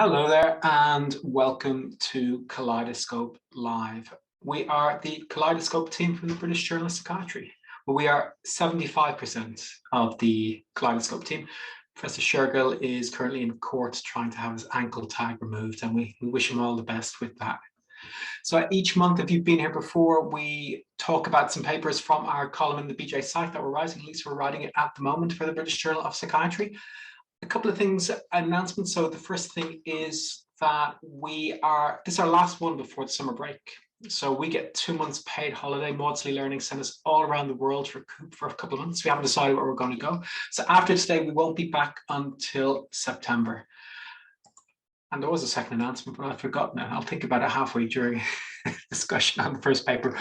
Hello there and welcome to Kaleidoscope Live. We are the Kaleidoscope team from the British Journal of Psychiatry. We are 75% of the Kaleidoscope team. Professor Shergill is currently in court trying to have his ankle tag removed, and we wish him all the best with that. So each month, if you've been here before, we talk about some papers from our column in the BJ site that we're writing. At least we're writing it at the moment for the British Journal of Psychiatry. A couple of things, announcements. So the first thing is that this is our last one before the summer break. So we get 2 months paid holiday. Maudsley Learning sent us all around the world for a couple of months. We haven't decided where we're going to go. So after today, we won't be back until September. And there was a second announcement, but I've forgotten it. I'll think about it halfway during discussion on the first paper.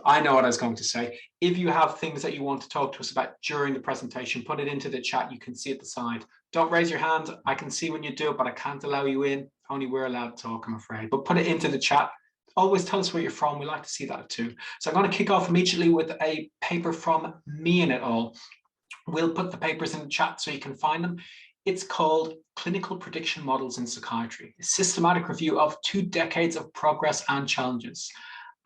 I know what I was going to say. If you have things that you want to talk to us about during the presentation, put it into the chat. You can see at the side. Don't raise your hand. I can see when you do it, but I can't allow you in. Only we're allowed to talk, I'm afraid. But put it into the chat. Always tell us where you're from. We like to see that too. So I'm going to kick off immediately with a paper from Meehan et al. We'll put the papers in the chat so you can find them. It's called Clinical Prediction Models in Psychiatry, a systematic review of 2 decades of progress and challenges.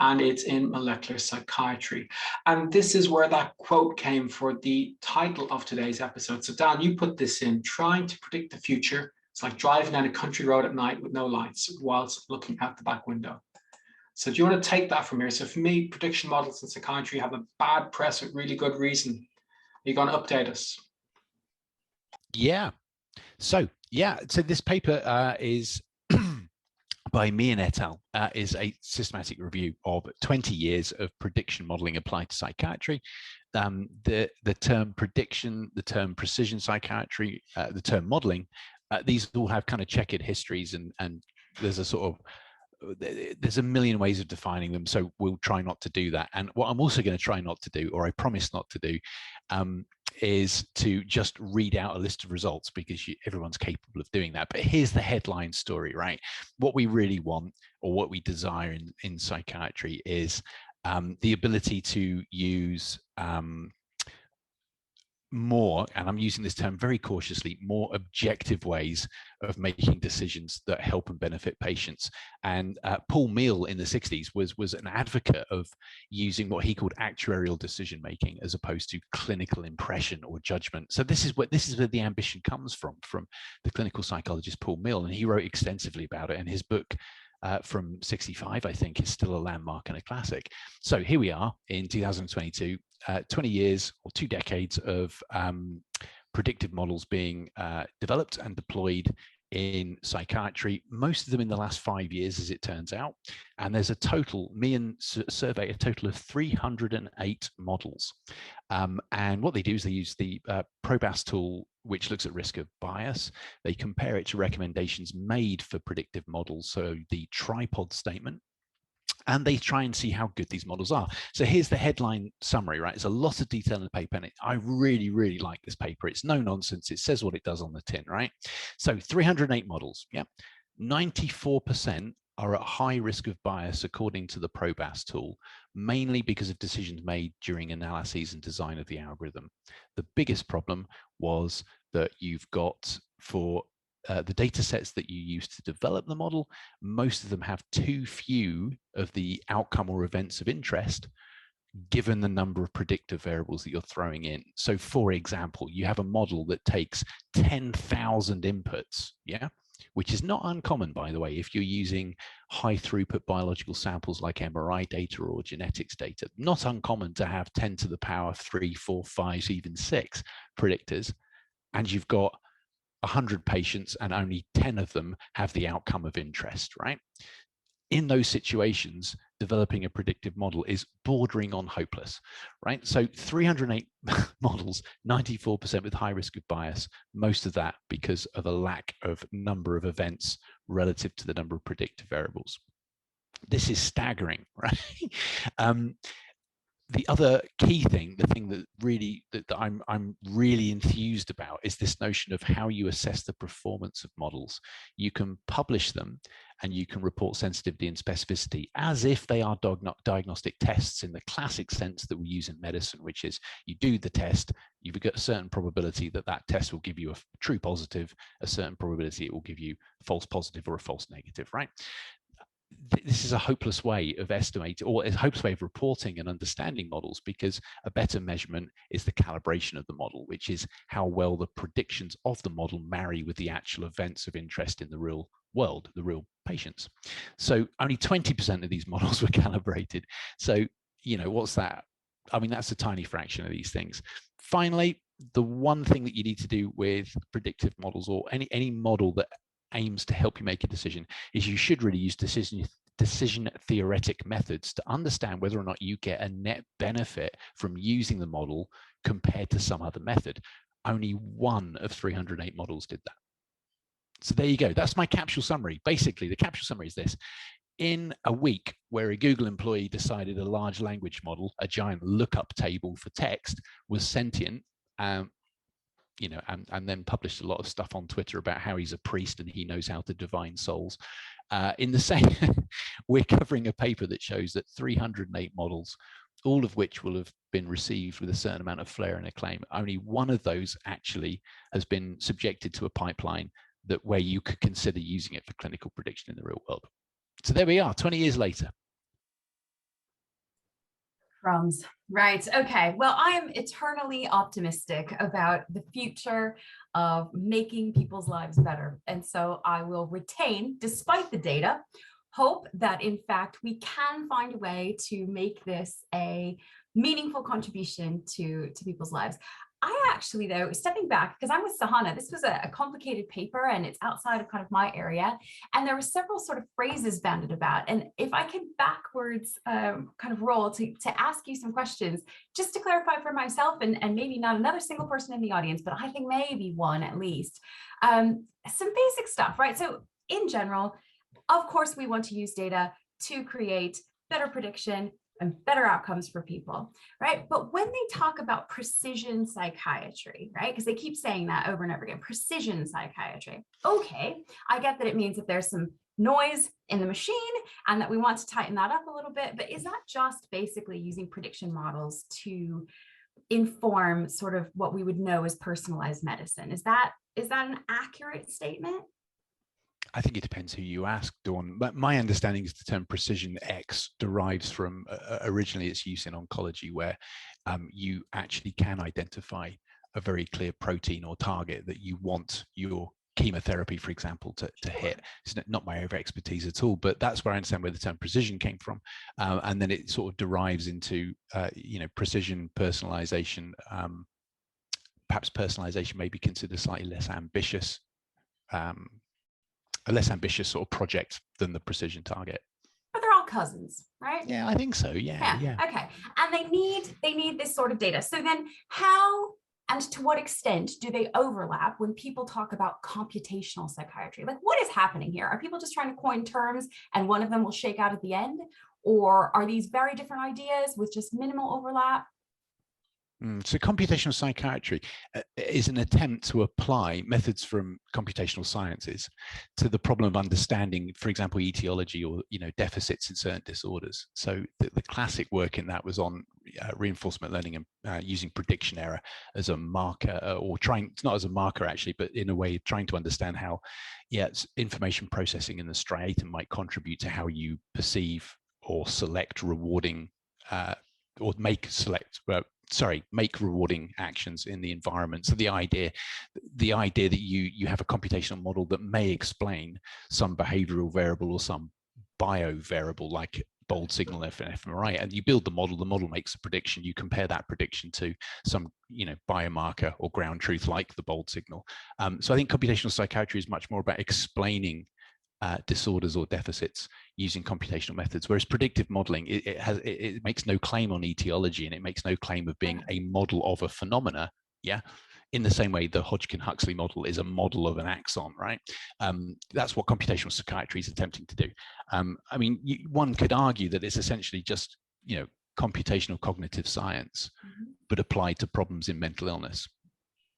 And it's in molecular psychiatry. And this is where that quote came for the title of today's episode. So Dan, you put this in: trying to predict the future. It's like driving down a country road at night with no lights whilst looking out the back window. So do you want to take that from here? So for me, prediction models in psychiatry have a bad press with really good reason. Are you going to update us? Yeah. So this paper is by Meehan et al. Is a systematic review of 20 years of prediction modeling applied to psychiatry. The term prediction, the term precision psychiatry, the term modeling, these all have kind of checkered histories, and there's a million ways of defining them. So we'll try not to do that. And what I'm also going to try not to do, or I promise not to do, is to just read out a list of results, because everyone's capable of doing that. But here's the headline story, right? What we really want, or what we desire in psychiatry, is the ability to use more, and I'm using this term very cautiously, more objective ways of making decisions that help and benefit patients. And Paul Meehan in the 60s was an advocate of using what he called actuarial decision making as opposed to clinical impression or judgment. So this is where the ambition comes from the clinical psychologist Paul Meehan, and he wrote extensively about it. And his book from 65, I think, is still a landmark and a classic. So here we are in 2022, 20 years or 2 decades of predictive models being developed and deployed in psychiatry, most of them in the last 5 years, as it turns out. And there's a total, Meehan surveyed a total of 308 models. And what they do is they use the PLoS tool, which looks at risk of bias. They compare it to recommendations made for predictive models, so the tripod statement, and they try and see how good these models are. So here's the headline summary, right? It's a lot of detail in the paper, and I really, really like this paper. It's no nonsense. It says what it does on the tin, right? So 308 models, yeah. 94% are at high risk of bias according to the PLoS tool, mainly because of decisions made during analyses and design of the algorithm. The biggest problem was that you've got, for the data sets that you use to develop the model, most of them have too few of the outcome or events of interest, given the number of predictive variables that you're throwing in. So for example, you have a model that takes 10,000 inputs, yeah? Which is not uncommon, by the way, if you're using high throughput biological samples like MRI data or genetics data. Not uncommon to have 10 to the power 3, 4, 5, even 6 predictors, and you've got 100 patients and only 10 of them have the outcome of interest, right? In those situations, developing a predictive model is bordering on hopeless, right? So 308 models, 94% with high risk of bias, most of that because of a lack of number of events relative to the number of predictive variables. This is staggering, right? The other key thing, the thing that really that I'm really enthused about, is this notion of how you assess the performance of models. You can publish them and you can report sensitivity and specificity as if they are diagnostic tests in the classic sense that we use in medicine, which is you do the test, you've got a certain probability that that test will give you a true positive, a certain probability it will give you false positive or a false negative, right? This is a hopeless way of estimating, or a hopeless way of reporting and understanding models, because a better measurement is the calibration of the model, which is how well the predictions of the model marry with the actual events of interest in the real world, the real patients. So only 20% of these models were calibrated. So, you know, what's that? I mean, that's a tiny fraction of these things. Finally, the one thing that you need to do with predictive models, or any model that aims to help you make a decision, is you should really use decision theoretic methods to understand whether or not you get a net benefit from using the model compared to some other method. Only 1 of 308 models did that. So there you go. That's my capsule summary. Basically, the capsule summary is this. In a week where a Google employee decided a large language model, a giant lookup table for text, was sentient, you know, and then published a lot of stuff on Twitter about how he's a priest and he knows how to divine souls. In the same, we're covering a paper that shows that 308 models, all of which will have been received with a certain amount of flair and acclaim, only 1 of those actually has been subjected to a pipeline that where you could consider using it for clinical prediction in the real world. So there we are, 20 years later. Crumbs. Right. Okay. Well, I am eternally optimistic about the future of making people's lives better. And so I will retain, despite the data, hope that in fact we can find a way to make this a meaningful contribution to people's lives. I actually, though, stepping back, because I'm with Sahana, this was a complicated paper and it's outside of kind of my area. And there were several sort of phrases banded about. And if I can backwards kind of roll to ask you some questions, just to clarify for myself and maybe not another single person in the audience, but I think maybe one at least, some basic stuff, right? So in general, of course, we want to use data to create better prediction and better outcomes for people, right? But when they talk about precision psychiatry, right? Because they keep saying that over and over again, precision psychiatry. Okay, I get that it means that there's some noise in the machine and that we want to tighten that up a little bit, but is that just basically using prediction models to inform sort of what we would know as personalized medicine? Is that an accurate statement? I think it depends who you ask, Dawn. But my understanding is the term precision X derives from originally its use in oncology, where you actually can identify a very clear protein or target that you want your chemotherapy, for example, to hit. It's not my area of expertise at all, but that's where I understand where the term precision came from. And then it sort of derives into, you know, precision personalization. Perhaps personalization may be considered slightly less ambitious. A less ambitious sort of project than the precision target. But they're all cousins, right? Yeah, I think so. Yeah. Okay. And they need this sort of data. So then how and to what extent do they overlap when people talk about computational psychiatry? Like, what is happening here? Are people just trying to coin terms and one of them will shake out at the end? Or are these very different ideas with just minimal overlap? So computational psychiatry is an attempt to apply methods from computational sciences to the problem of understanding, for example, etiology or, you know, deficits in certain disorders. So the classic work in that was on reinforcement learning and using prediction error as a marker, or trying, it's not as a marker actually, but in a way trying to understand how, information processing in the striatum might contribute to how you perceive or select rewarding or make rewarding actions in the environment. So the idea that you have a computational model that may explain some behavioral variable or some bio variable like bold signal fMRI, and you build the model makes a prediction, you compare that prediction to some, you know, biomarker or ground truth like the bold signal. So I think computational psychiatry is much more about explaining disorders or deficits using computational methods, whereas predictive modeling, it makes no claim on etiology and it makes no claim of being a model of a phenomena, in the same way the Hodgkin-Huxley model is a model of an axon, right? That's what computational psychiatry is attempting to do. I mean, one could argue that it's essentially just, you know, computational cognitive science, but applied to problems in mental illness.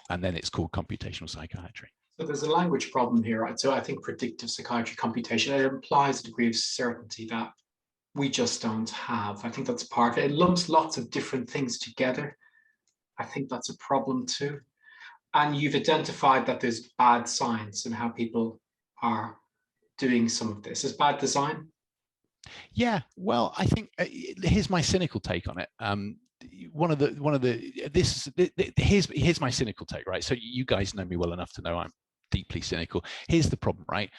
And then it's called computational psychiatry. So there's a language problem here, right? So I think predictive psychiatry computation, it implies a degree of certainty that we just don't have. I think that's part of it. It lumps lots of different things together. I think that's a problem too. And you've identified that there's bad science and how people are doing some of this. Is bad design? Yeah, well, I think here's my cynical take on it. Here's my cynical take, right? So you guys know me well enough to know I'm deeply cynical. Here's the problem, right?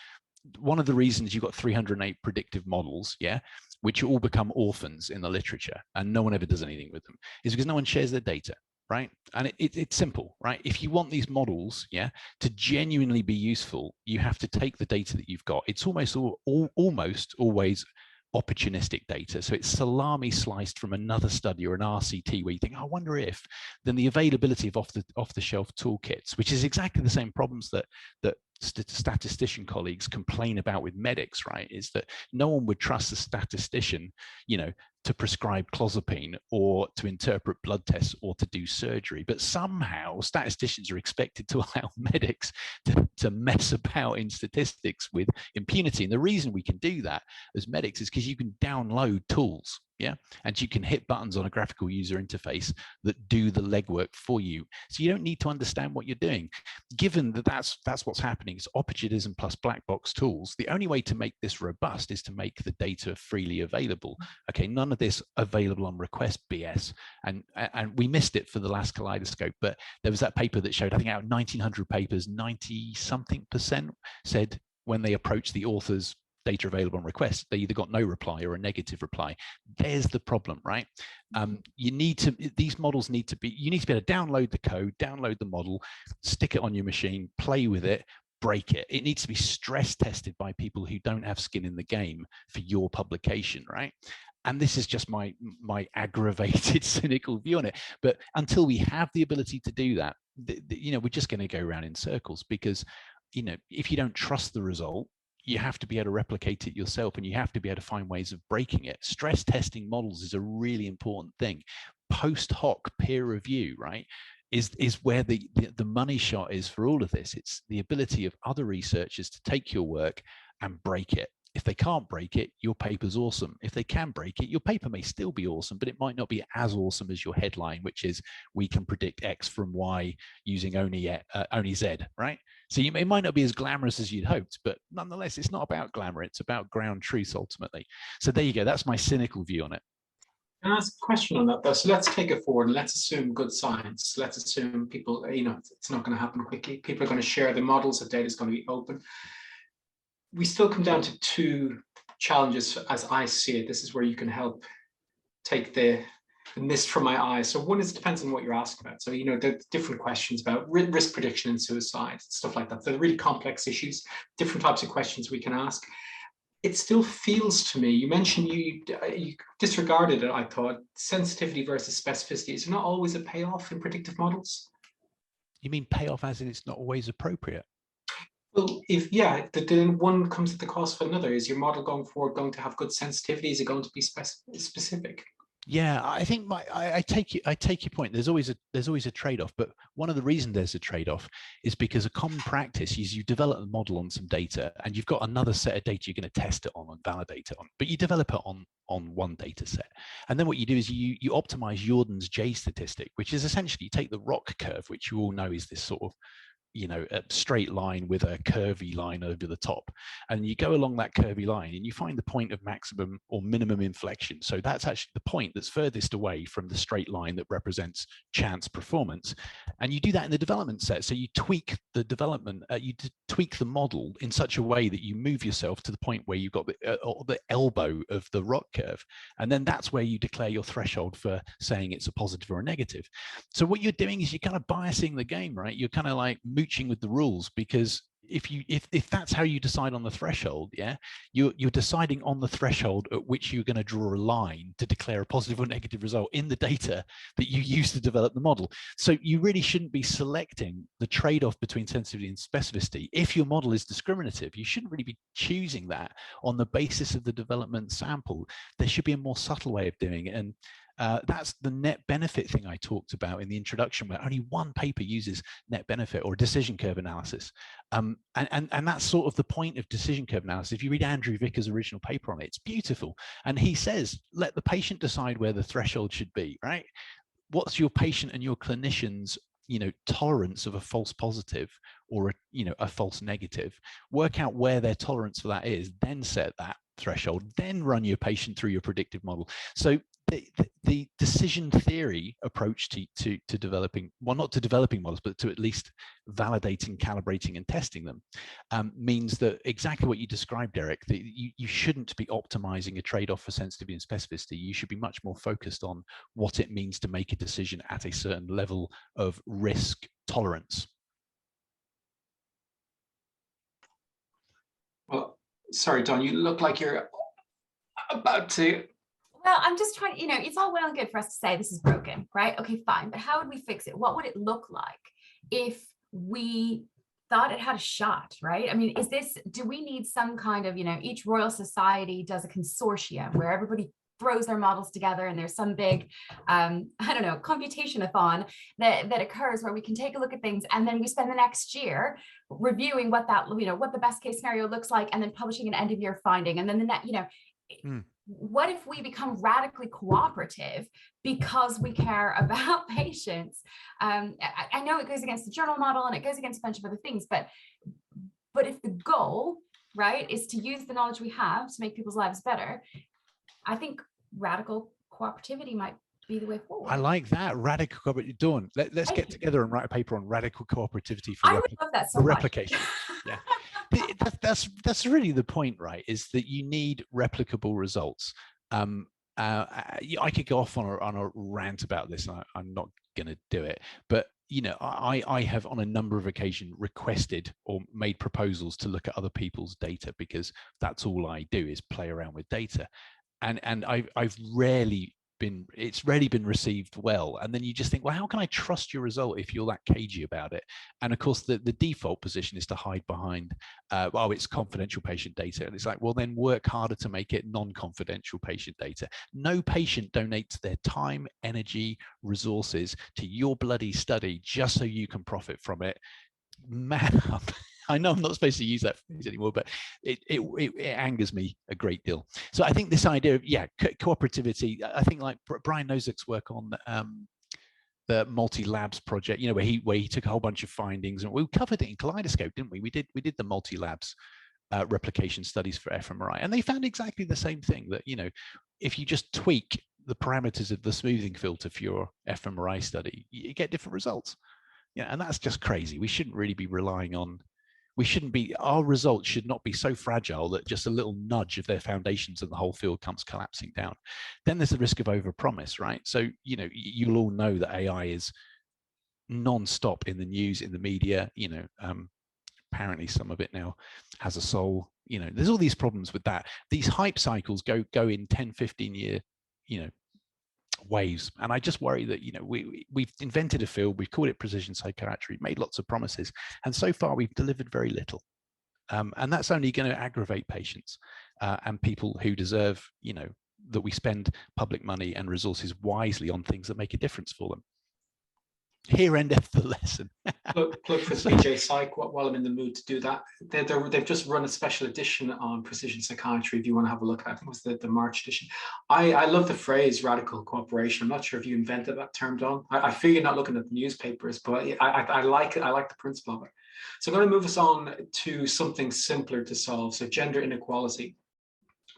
One of the reasons you've got 308 predictive models, yeah, which all become orphans in the literature and no one ever does anything with them, is because no one shares their data, right? And it's simple, right? If you want these models, yeah, to genuinely be useful, you have to take the data that you've got. It's almost always opportunistic data. So it's salami sliced from another study or an RCT where you think, I wonder if, then the availability of off-the-shelf toolkits, which is exactly the same problems that statistician colleagues complain about with medics, right? Is that no one would trust a statistician, to prescribe clozapine or to interpret blood tests or to do surgery. But somehow statisticians are expected to allow medics to mess about in statistics with impunity. And the reason we can do that as medics is because you can download tools, yeah, and you can hit buttons on a graphical user interface that do the legwork for you. So you don't need to understand what you're doing. Given that that's what's happening, it's opportunism plus black box tools. The only way to make this robust is to make the data freely available. Okay, none of this available on request BS. And we missed it for the last Kaleidoscope, but there was that paper that showed, I think out of 1900 papers, 90-something% said when they approached the authors data available on request, they either got no reply or a negative reply. There's the problem, right? These models need to be able to download the code, download the model, stick it on your machine, play with it, break it. It needs to be stress tested by people who don't have skin in the game for your publication, right? And this is just my aggravated, cynical view on it. But until we have the ability to do that, we're just going to go around in circles because, if you don't trust the result, you have to be able to replicate it yourself and you have to be able to find ways of breaking it. Stress testing models is a really important thing. Post hoc peer review, right, is where the money shot is for all of this. It's the ability of other researchers to take your work and break it. If they can't break it, your paper's awesome. If they can break it, your paper may still be awesome, but it might not be as awesome as your headline, which is we can predict X from Y using only Z, right? So it might not be as glamorous as you'd hoped, but nonetheless, it's not about glamour. It's about ground truth ultimately. So there you go. That's my cynical view on it. Can I ask a question on that though? So let's take it forward and let's assume good science. Let's assume people, it's not going to happen quickly. People are going to share the models, the data is going to be open. We still come down to two challenges as I see it. This is where you can help take the mist from my eyes. So one is, depends on what you're asking about. So, there's different questions about risk prediction and suicide, stuff like that. So they're really complex issues, different types of questions we can ask. It still feels to me, you mentioned you disregarded it, I thought, sensitivity versus specificity. Is there not always a payoff in predictive models? You mean payoff as in it's not always appropriate? Well, then one comes at the cost of another. Is your model going forward going to have good sensitivity? Is it going to be specific? Yeah, I think I take your point. There's always a trade-off, but one of the reasons there's a trade-off is because a common practice is you develop a model on some data, and you've got another set of data you're going to test it on and validate it on. But you develop it on one data set, and then what you do is you optimize Jordan's J statistic, which is essentially you take the ROC curve, which you all know is this sort of a straight line with a curvy line over the top, and you go along that curvy line and you find the point of maximum or minimum inflection. So that's actually the point that's furthest away from the straight line that represents chance performance, and you do that in the development set. So you tweak the development, you tweak the model in such a way that you move yourself to the point where you've got the elbow of the ROC curve, and then that's where you declare your threshold for saying it's a positive or a negative. So what you're doing is you're kind of biasing the game, right? You're kind of like mooching with the rules, because if that's how you decide on the threshold, yeah, you're deciding on the threshold at which you're going to draw a line to declare a positive or negative result in the data that you use to develop the model. So you really shouldn't be selecting the trade-off between sensitivity and specificity. If your model is discriminative, you shouldn't really be choosing that on the basis of the development sample. There should be a more subtle way of doing it. That's the net benefit thing I talked about in the introduction, where only one paper uses net benefit or decision curve analysis. And that's sort of the point of decision curve analysis. If you read Andrew Vicker's original paper on it, it's beautiful. And he says, let the patient decide where the threshold should be, right? What's your patient and your clinician's tolerance of a false positive or a false negative? Work out where their tolerance for that is, then set that threshold, then run your patient through your predictive model. So the decision theory approach to developing, well, not to developing models, but to at least validating, calibrating, and testing them, means that exactly what you described, Eric, that you shouldn't be optimizing a trade-off for sensitivity and specificity. You should be much more focused on what it means to make a decision at a certain level of risk tolerance. Well, sorry, Don, you look like you're about to. Well, I'm just trying, it's all well and good for us to say this is broken, right? Okay, fine. But how would we fix it? What would it look like if we thought it had a shot, right? I mean, do we need some kind of, each Royal Society does a consortium where everybody throws their models together and there's some big, I don't know, computation-a-thon that occurs where we can take a look at things, and then we spend the next year reviewing what the best case scenario looks like, and then publishing an end of year finding. And then what if we become radically cooperative because we care about patients? I know it goes against the journal model and it goes against a bunch of other things, but if the goal, right, is to use the knowledge we have to make people's lives better, I think radical cooperativity might be the way forward. I like that, radical cooperativity. Dawn, let's get together and write a paper on radical cooperativity I would love that so much. Replication. Yeah. That's really the point, right? Is that you need replicable results. I could go off on a rant about this, and I'm not going to do it. But I have on a number of occasions requested or made proposals to look at other people's data, because that's all I do is play around with data, and it's rarely been received well. And then you just think, well, how can I trust your result if you're that cagey about it? And of course, the default position is to hide behind, it's confidential patient data. And it's like, well, then work harder to make it non-confidential patient data. No patient donates their time, energy, resources to your bloody study just so you can profit from it. Man up. I know I'm not supposed to use that phrase anymore, but it angers me a great deal. So I think this idea of cooperativity, I think like Brian Nozick's work on the multi-labs project, where he took a whole bunch of findings, and we covered it in Kaleidoscope, didn't we? We did the multi-labs replication studies for fMRI, and they found exactly the same thing, that if you just tweak the parameters of the smoothing filter for your fMRI study, you get different results. And that's just crazy. We shouldn't really be relying on. Our results should not be so fragile that just a little nudge of their foundations and the whole field comes collapsing down. Then there's the risk of overpromise, right? So, you'll all know that AI is non-stop in the news, in the media. Apparently some of it now has a soul. There's all these problems with that. These hype cycles go in 10, 15 year, waves, and I just worry that we've invented a field, we've called it precision psychiatry, made lots of promises, and so far we've delivered very little, and that's only going to aggravate patients and people who deserve that we spend public money and resources wisely on things that make a difference for them. Here endeth the lesson. Plug for BJ Psych while I'm in the mood to do that. They've just run a special edition on precision psychiatry. If you want to have a look at it, I think it was the March edition. I love the phrase radical cooperation. I'm not sure if you invented that term, Don. I feel you're not looking at the newspapers, but I like it. I like the principle of it. So I'm going to move us on to something simpler to solve. So gender inequality.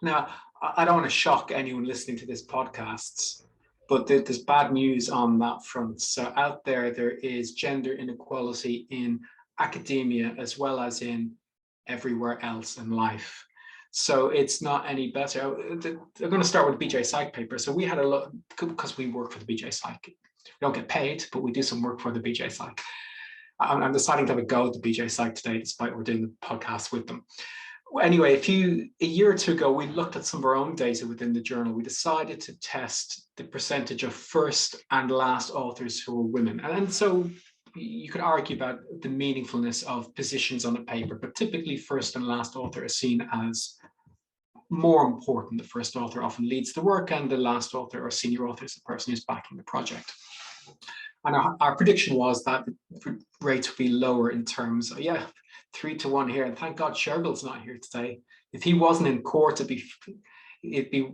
Now, I don't want to shock anyone listening to this podcast, but there's bad news on that front. So out there is gender inequality in academia as well as in everywhere else in life. So it's not any better. They're going to start with the BJ Psych paper. So we had a look, because we work for the BJ Psych. We don't get paid, but we do some work for the BJ Psych. I'm deciding to have a go at the BJ Psych today, despite we're doing the podcast with them. Anyway, a year or two ago, we looked at some of our own data within the journal. We decided to test the percentage of first and last authors who were women. And so you could argue about the meaningfulness of positions on a paper, but typically first and last author is seen as more important, the first author often leads the work, and the last author or senior author is the person who's backing the project. And our prediction was that the rates would be lower in terms of, 3-1 here. And thank God Shergill's not here today. If he wasn't in court, it'd be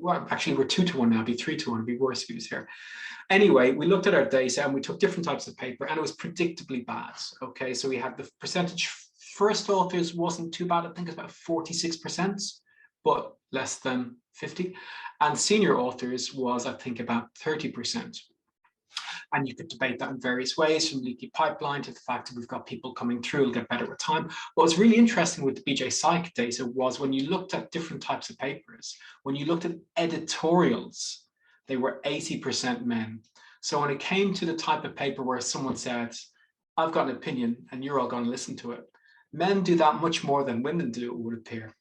well, actually we're 2-1 now, it'd be 3-1, it'd be worse if he was here. Anyway, we looked at our data and we took different types of paper, and it was predictably bad. Okay, so we had the percentage first authors wasn't too bad. I think it's about 46%, but less than 50. And senior authors was, I think, about 30%. And you could debate that in various ways, from leaky pipeline to the fact that we've got people coming through, it'll get better with time. What was really interesting with the BJ Psych data was when you looked at different types of papers, when you looked at editorials, they were 80% men. So when it came to the type of paper where someone said, I've got an opinion and you're all going to listen to it, men do that much more than women do, it would appear.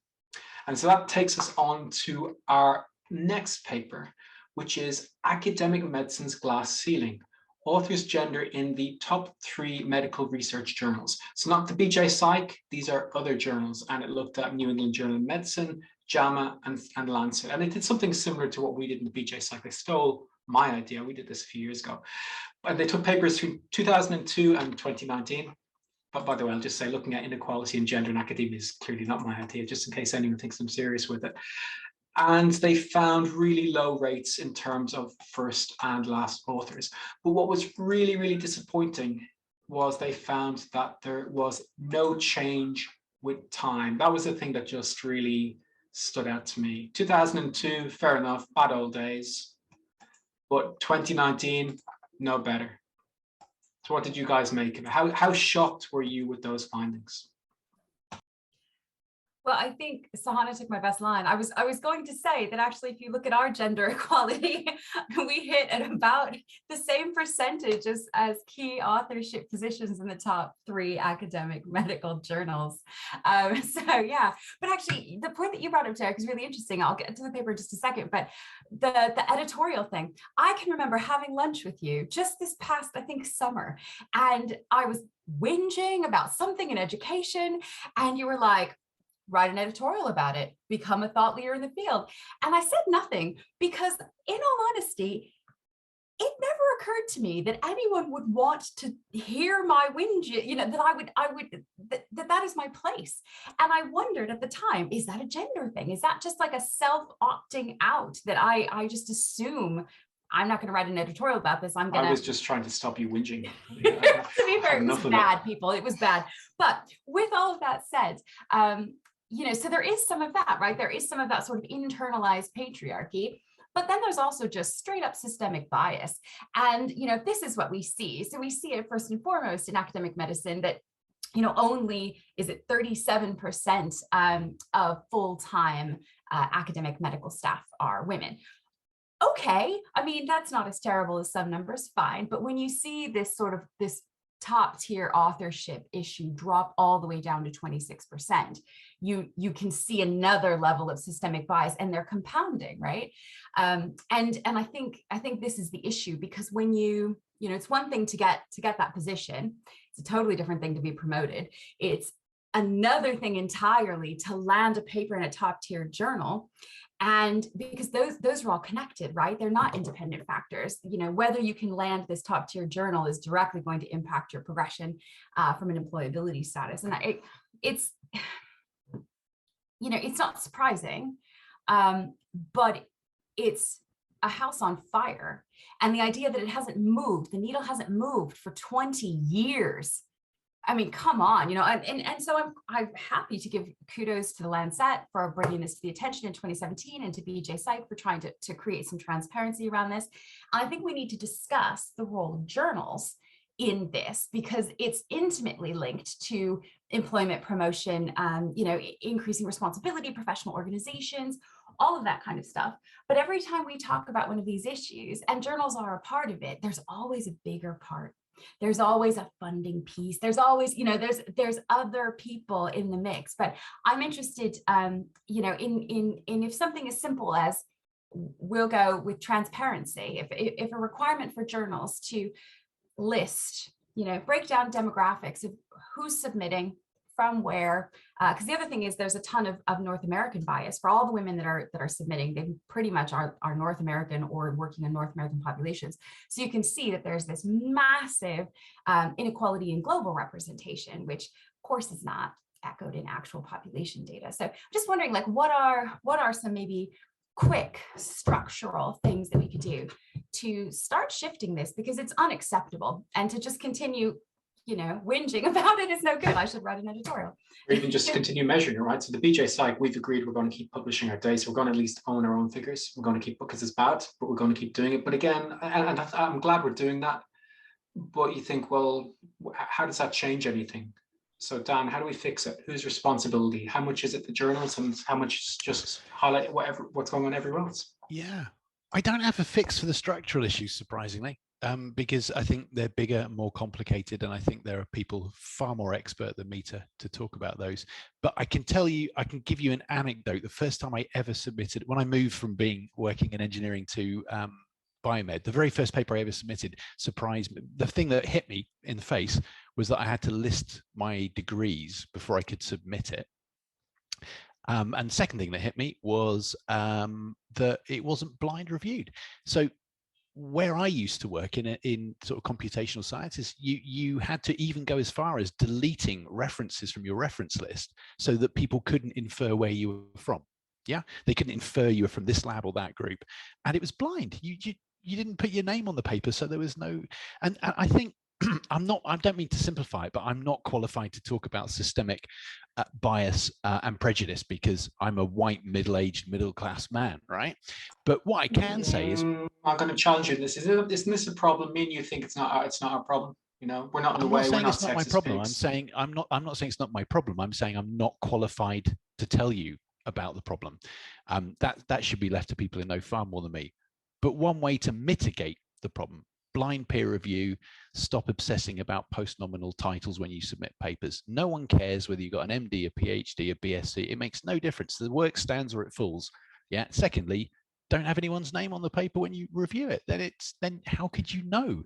And so that takes us on to our next paper, which is Academic Medicine's Glass Ceiling, authors' gender in the top 3 medical research journals. So not the BJ Psych, these are other journals, and it looked at New England Journal of Medicine, JAMA, and Lancet. And it did something similar to what we did in the BJ Psych. They stole my idea, we did this a few years ago. And they took papers between 2002 and 2019. But by the way, I'll just say, looking at inequality in gender in academia is clearly not my idea, just in case anyone thinks I'm serious with it. And they found really low rates in terms of first and last authors. But what was really, really disappointing was they found that there was no change with time. That was the thing that just really stood out to me. 2002, fair enough, bad old days. But 2019, no better. So what did you guys make of it? How shocked were you with those findings? Well, I think Sahana took my best line. I was going to say that actually, if you look at our gender equality, we hit at about the same percentage as key authorship positions in the top 3 academic medical journals. So yeah, but actually the point that you brought up, Derek, is really interesting. I'll get to the paper in just a second, but the editorial thing, I can remember having lunch with you just this past, I think, summer, and I was whinging about something in education, and you were like, write an editorial about it, become a thought leader in the field. And I said nothing because, in all honesty, it never occurred to me that anyone would want to hear my whinge, that is my place. And I wondered at the time, is that a gender thing? Is that just like a self-opting out that I just assume I'm not going to write an editorial about this. I was just trying to stop you whinging. To be fair, it was bad, people. It was bad. But with all of that said, so there is some of that, right? There is some of that sort of internalized patriarchy, but then there's also just straight up systemic bias. And, this is what we see. So we see it first and foremost in academic medicine that, only is it 37% of full-time academic medical staff are women. Okay, I mean, that's not as terrible as some numbers, fine. But when you see this top tier authorship issue drop all the way down to 26%, you can see another level of systemic bias, and they're compounding, right? And I think this is the issue, because when it's one thing to get that position, it's a totally different thing to be promoted. It's another thing entirely to land a paper in a top tier journal. And because those are all connected, right? They're not independent factors. Whether you can land this top tier journal is directly going to impact your progression from an employability status. And it's not surprising, but it's a house on fire. And the idea that it hasn't moved, the needle hasn't moved for 20 years. I mean, come on, and so I'm happy to give kudos to the Lancet for bringing this to the attention in 2017, and to BJ Psych for trying to create some transparency around this. And I think we need to discuss the role of journals in this, because it's intimately linked to employment promotion, increasing responsibility, professional organizations, all of that kind of stuff. But every time we talk about one of these issues, and journals are a part of it, there's always a bigger part. There's always a funding piece. There's always, there's other people in the mix. But I'm interested, in if something as simple as, we'll go with transparency, if a requirement for journals to list, break down demographics of who's submitting, from where, because the other thing is there's a ton of North American bias for all the women that are submitting. They pretty much are North American or working in North American populations. So you can see that there's this massive inequality in global representation, which of course is not echoed in actual population data. So just wondering, like, what are some maybe quick structural things that we could do to start shifting this, because it's unacceptable, and to just continue, you know, whinging about it is no good. I should write an editorial. Or even just continue measuring it, right? So the BJ Psych, we've agreed we're going to keep publishing our data. We're going to at least own our own figures. We're going to keep, because it's bad, but we're going to keep doing it. But again, and I'm glad we're doing that. But you think, well, how does that change anything? So Dan, how do we fix it? Whose responsibility? How much is it the journals, and how much is just highlight what's going on everywhere else? Yeah, I don't have a fix for the structural issues, surprisingly. Because I think they're bigger, more complicated, and I think there are people far more expert than me to talk about those. But I can tell you, I can give you an anecdote. The first time I ever submitted, when I moved from working in engineering to biomed, the very first paper I ever submitted surprised me. The thing that hit me in the face was that I had to list my degrees before I could submit it. And the second thing that hit me was that it wasn't blind reviewed. So where I used to work in sort of computational sciences, you had to even go as far as deleting references from your reference list so that people couldn't infer where you were from. Yeah, they couldn't infer you were from this lab or that group, and it was blind. You didn't put your name on the paper, so there was no. And I think I don't mean to simplify it, but I'm not qualified to talk about systemic bias and prejudice, because I'm a white, middle-aged, middle-class man, right? But what I can say is, I'm going to challenge you in this. Isn't this a problem? Me and you think it's not our problem. You know, we're not in the way. We're not it's not my problem. Pigs. I'm not saying it's not my problem. I'm saying I'm not qualified to tell you about the problem. That should be left to people who know far more than me. But one way to mitigate the problem: blind peer review, stop obsessing about post-nominal titles when you submit papers. No one cares whether you've got an MD, a PhD, a BSc. It makes no difference. The work stands or it falls. Yeah. Secondly, don't have anyone's name on the paper when you review it. Then how could you know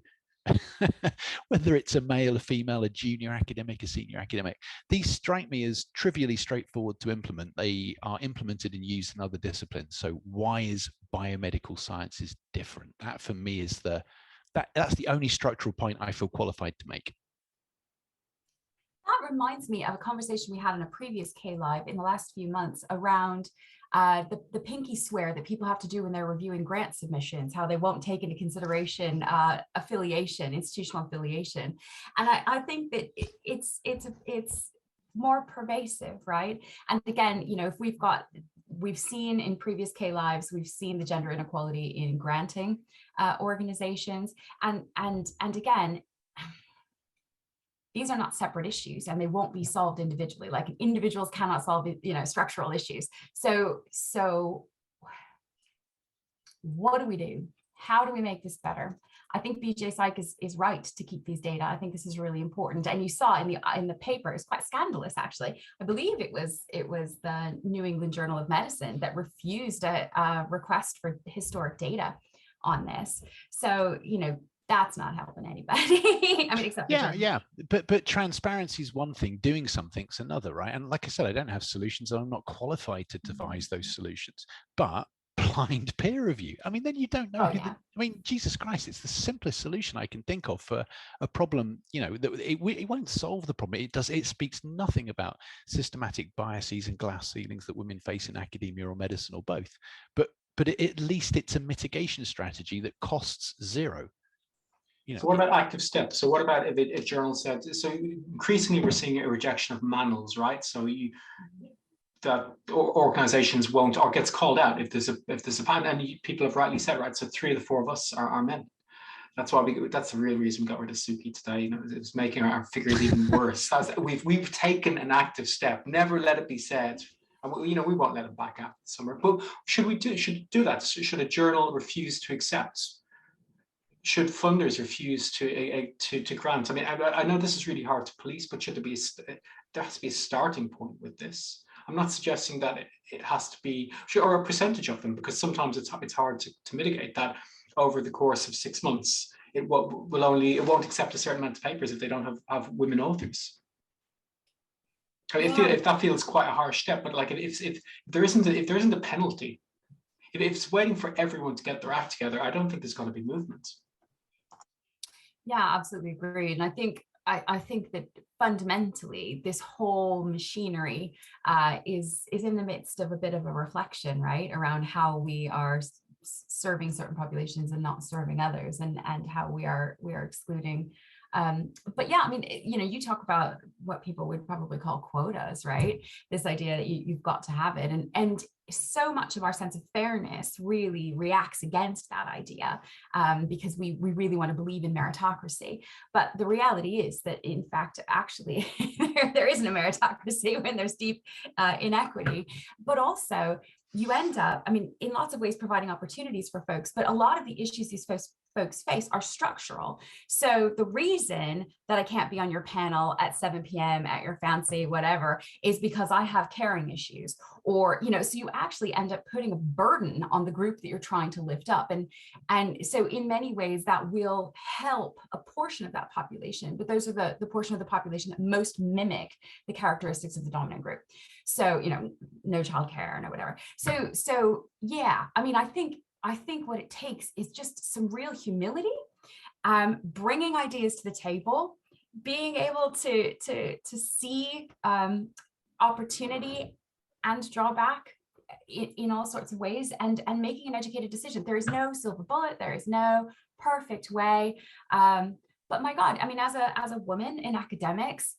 whether it's a male, a female, a junior academic, a senior academic? These strike me as trivially straightforward to implement. They are implemented and used in other disciplines. So why is biomedical sciences different? That for me is that's the only structural point I feel qualified to make. That reminds me of a conversation we had in a previous K-Live in the last few months around the pinky swear that people have to do when they're reviewing grant submissions, how they won't take into consideration affiliation, institutional affiliation. And I think that it's more pervasive, right? And again, you know, if we've seen in previous K-Lives, we've seen the gender inequality in granting organizations. And again, these are not separate issues, and they won't be solved individually. Like, individuals cannot solve, you know, structural issues. So what do we do? How do we make this better? I think BJ Psych is right to keep these data. I think this is really important. And you saw in the paper, it's quite scandalous, actually. I believe it was the New England Journal of Medicine that refused a request for historic data on this. So, you know, that's not helping anybody. I mean, except yeah. But transparency is one thing, doing something's another, right? And like I said, I don't have solutions, and I'm not qualified to devise those solutions. But blind peer review, I mean, then you don't know. I mean, Jesus Christ, it's the simplest solution I can think of for a problem. You know, that it won't solve the problem. It speaks nothing about systematic biases and glass ceilings that women face in academia or medicine or both. But at least it's a mitigation strategy that costs zero. You know. So what about active steps? So what about if a journal said, so increasingly we're seeing a rejection of manuals, right? So that organizations won't, or gets called out if there's a pan, and people have rightly said, right? So 3 of the 4 of us are men. That's why that's the real reason we got rid of Suki today. You know, it's making our figures even worse. We've taken an active step. Never let it be said. And you know, we won't let it back after the summer. But should do that? Should a journal refuse to accept? Should funders refuse to grant? I mean, I know this is really hard to police, but should there has to be a starting point with this? I'm not suggesting that it has to be, or a percentage of them, because sometimes it's hard to mitigate that over the course of 6 months. It won't accept a certain amount of papers if they don't have women authors. If that feels quite a harsh step, but like if there isn't a penalty, if it's waiting for everyone to get their act together, I don't think there's going to be movement. Yeah, absolutely agree. And I think that fundamentally this whole machinery is in the midst of a bit of a reflection, right, around how we are serving certain populations and not serving others, and how we are excluding. But yeah, I mean, you talk about what people would probably call quotas, right? This idea that you've got to have it, and so much of our sense of fairness really reacts against that idea, because we really want to believe in meritocracy. But the reality is that, in fact, actually, there isn't a meritocracy when there's deep inequity. But also, you end up, I mean, in lots of ways providing opportunities for folks, but a lot of the issues these folks face are structural. So the reason that I can't be on your panel at 7 p.m. at your fancy whatever is because I have caring issues, or, so you actually end up putting a burden on the group that you're trying to lift up. And so in many ways that will help a portion of that population, but those are the portion of the population that most mimic the characteristics of the dominant group. So, no childcare, no whatever. So yeah, I mean, I think what it takes is just some real humility, bringing ideas to the table, being able to see opportunity and drawback in all sorts of ways, and making an educated decision. There is no silver bullet. There is no perfect way. But my God, I mean, as a woman in academics,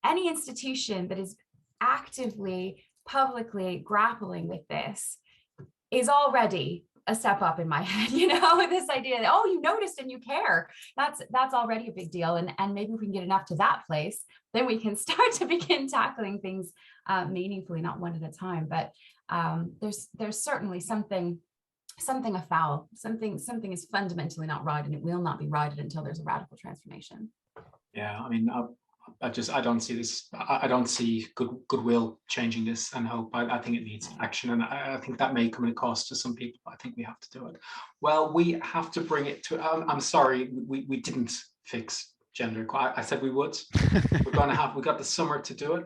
any institution that is actively, publicly grappling with this is already a step up in my head, this idea that, oh, you noticed and you care. That's already a big deal. And maybe if we can get enough to that place, then we can start to begin tackling things meaningfully, not one at a time. But there's certainly something afoul. Something is fundamentally not right, and it will not be righted until there's a radical transformation. Yeah, I mean, I don't see this. I don't see goodwill changing this, and hope. I think it needs action, and I think that may come at a cost to some people. I think we have to do it. Well, we have to bring it to. I'm sorry, we didn't fix gender equality. I said we would. We got the summer to do it.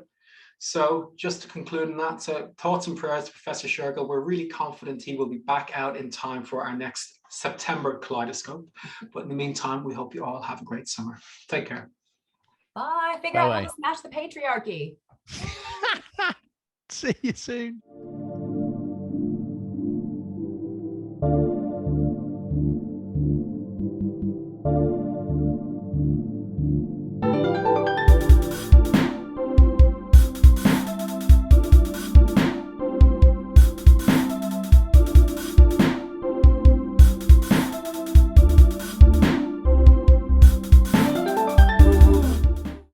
So just to conclude on that, so thoughts and prayers to Professor Shergill. We're really confident he will be back out in time for our next September Kaleidoscope. But in the meantime, we hope you all have a great summer. Take care. Bye. Figure out how to smash the patriarchy. See you soon.